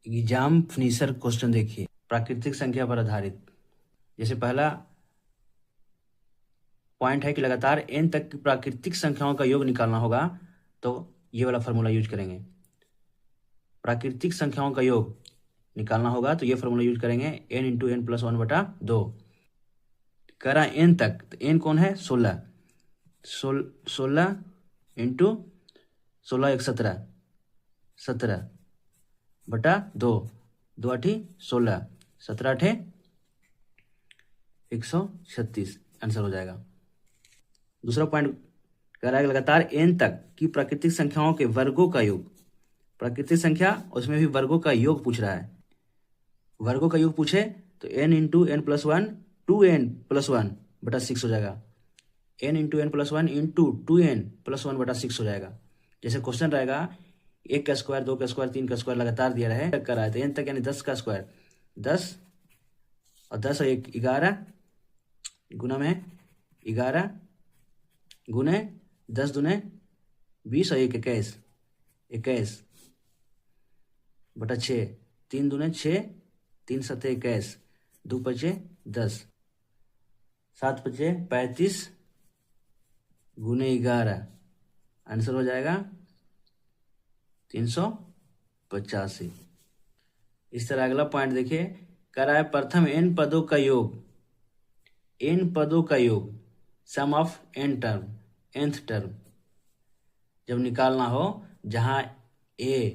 Exam finisher question देखिए, प्राकृतिक संख्या पर आधारित। जैसे पहला पॉइंट है कि लगातार n तक की प्राकृतिक संख्याओं का योग निकालना होगा, तो ये वाला फॉर्मूला यूज करेंगे। प्राकृतिक संख्याओं का योग निकालना होगा तो ये फॉर्मूला यूज करेंगे, n इंटू एन प्लस 1/2। कह रहा है n तक, तो n कौन है? 16। 16 इंटू 16 एक 17, 17/2, 2 8 16, 17 8 136 आंसर हो जाएगा। दूसरा पॉइंट कह रहा है लगातार n तक की प्राकृतिक संख्याओं के वर्गों का योग। प्राकृतिक संख्या उसमें भी वर्गों का योग पूछ रहा है। वर्गों का योग पूछे तो n into n plus 1 2n+1/6 हो जाएगा। n into n plus 1 into 2n+1/6 हो जाएगा। जैसे क्वेश्चन रहेगा 1 का स्क्वायर, 2 का स्क्वायर, 3 का स्क्वायर लगातार दिया रहे तक कर रहा है, तो n तक यानी 10 का स्क्वायर, 10 और 10 और 1 11 गुना में 11 गुने 10 दूने 20 और 1 21, 21/6, 3 दूने 6, 3 7 21, 2 5 10, 7 5 35 गुने 11, आंसर हो जाएगा 385। इस तरह अगला पॉइंट देखिए, कह रहा है प्रथम n पदों का योग, n पदों का योग, sum of n term, nth term जब निकालना हो, जहां a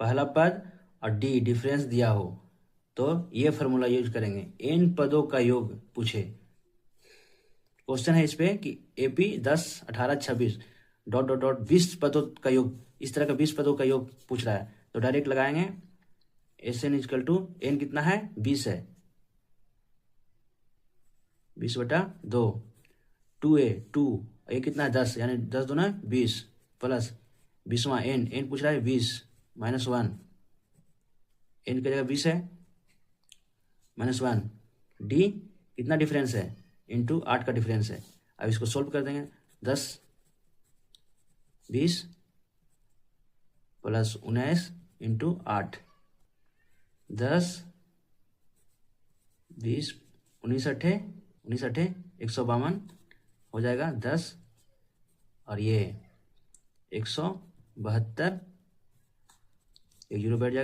पहला पद और d डिफरेंस दिया हो, तो ये फॉर्मूला यूज करेंगे। n पदों का योग पूछे, क्वेश्चन है इस पे कि AP 10 18 26 ... 20 पदों का योग, इस तरह का 20 पदों का योग पूछ रहा है, तो डायरेक्ट लगाएंगे SN इक्वल टू n कितना है? 20 है, 20/2, 2a 2, ये कितना है? 10, यानी 10 दूना 20 प्लस 20वां n पूछ रहा है 20 -1, n की जगह 20 है -1, d कितना डिफरेंस है? इंटू 8 का डिफरेंस है। अब इसको सोल्व कर देंगे, 10 20 प्लस 19 इंटू 8, 10 20 19 8 152 हो जाएगा 10 और ये 172, एक जीरो बैठ जाएगा।